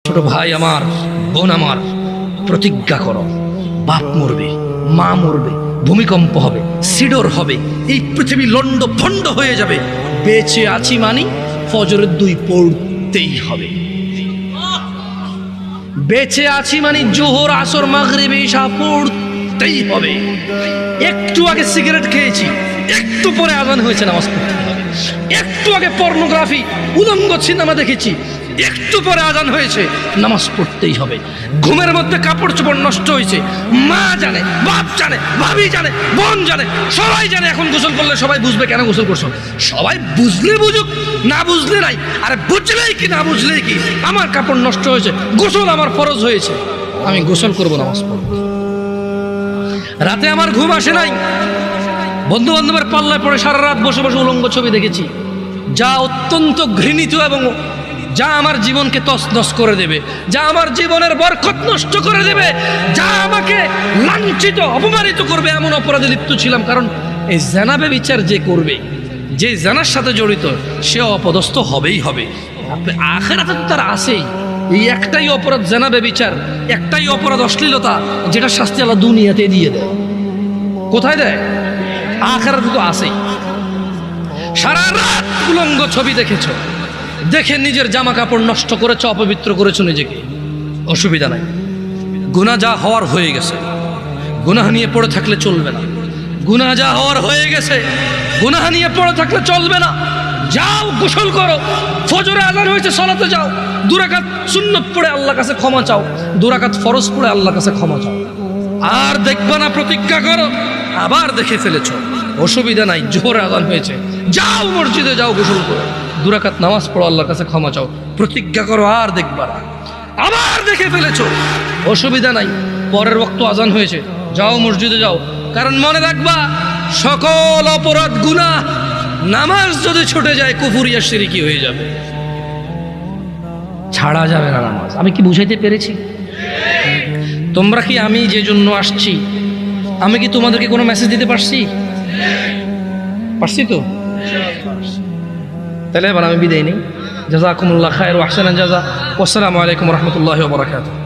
ছোট ভাই আমার, বোন আমার, প্রতিজ্ঞা করো, বাপ মরবে, মা মরবে, ভূমিকম্প হবে, সিডর হবে, এই পৃথিবী লন্ড ভন্ড হয়ে যাবে, বেঁচে আছি মানি ফজরের 2 পড়তেই হবে। বেঁচে আছি মানে জোহর আসর মাগরিব ইশা পড়তেই হবে। একটু আগে সিগারেট খেয়েছি, একটু পরে আজান হয়েছে, নামাজ পড়তে হবে। একটু আগে পর্নোগ্রাফি উলঙ্গ সিনেমা দেখেছি, একটু পরে আজান হয়েছে, নামাজ পড়তেই হবে। ঘুমের মধ্যে কাপড় চোপড় নষ্ট হয়েছে, মা জানে, বাপ জানে, ভাবি জানে, বোন জানে, সবাই জানে। এখন গোসল করলে সবাই বুঝবে কেন গোসল করছো। সবাই বুঝলে বুঝুক, না বুঝলে নাই। আরে বুঝলেই কি না বুঝলেই কি, আমার কাপড় নষ্ট হয়েছে, গোসল আমার ফরজ হয়েছে, আমি গোসল করবো, নামাজ পড়বো। রাতে আমার ঘুম আসে নাই, বন্ধু বান্ধবের পাল্লায় পড়ে সারা রাত বসে বসে উলঙ্গ ছবি দেখেছি, যা অত্যন্ত ঘৃণিত এবং যা আমার জীবনকে তছনছ করে দেবে, যা আমার জীবনের বরকত নষ্ট করে দেবে, যা আমাকে লাঞ্ছিত অপমানিত করবে, এমন অপরাধে লিপ্ত ছিলাম। কারণ এই জানাবে বিচার যে করবে, যে জানার সাথে জড়িত, সে অপদস্থ হবেই হবে। আখিরাতে তো তার আছেই। এই একটাই অপরাধ জানাবে বিচার, একটাই অপরাধ অশ্লীলতা, যেটা শাস্তি আল্লাহ দুনিয়াতে দিয়ে দেয়। কোথায় দেয়? আখিরাতে তো আছেই। সারা রাত উলঙ্গ ছবি দেখেছো, দেখে নিজের জামা কাপড় নষ্ট করেছো, অপবিত্র করেছো নিজেকে, অসুবিধা নাই। গুনাহ যা হওয়ার হয়ে গেছে, গুনাহ নিয়ে পড়ে থাকলে চলবে না। গুনাহ যা হওয়ার হয়ে গেছে, গুনাহ নিয়ে পড়ে থাকলে চলবে না। যাও গোসল করো, ফজরে আযান হয়েছে, সালাতে যাও, 2 রাকাত সুন্নত পড়ে আল্লাহর কাছে ক্ষমা চাও, 2 রাকাত ফরজ পড়ে আল্লাহর কাছে ক্ষমা চাও। আর দেখবা না, প্রতিজ্ঞা করো, আবার দেখে ফেলেছো, অসুবিধা নাই। জোহর আযান হয়েছে, যাও মসজিদে যাও, গোসল করো, 2 রাকাত নামাজ পড়ো, আল্লাহর কাছে ক্ষমা চাও, প্রতিজ্ঞা করো, আর দেখবা না। আবার দেখে ফেলেছো, অসুবিধা নাই। পরের ওয়াক্ত আযান হয়েছে, যাও মসজিদে যাও। কারণ মনে রাখবা, সকল অপরাধ গুনাহ, নামাজ যদি ছুটে যায় কুফরিয়া শিরকি হয়ে যাবে, ছাড়া যাবে না নামাজ। আমি কি বুঝাইতে পেরেছি? তোমরা কি, আমি যে জন্য আসছি, আমি কি তোমাদেরকে কোনো মেসেজ দিতে পারছি? পারছি তো? তাহলে এবার আমি বিদায় নেই। জাযাকুমুল্লাহ খায়র ওয়া আহসানাল জাযা। ওয়াসসালামু আলাইকুম ওয়া রাহমাতুল্লাহি ওয়া বারাকাতুহু।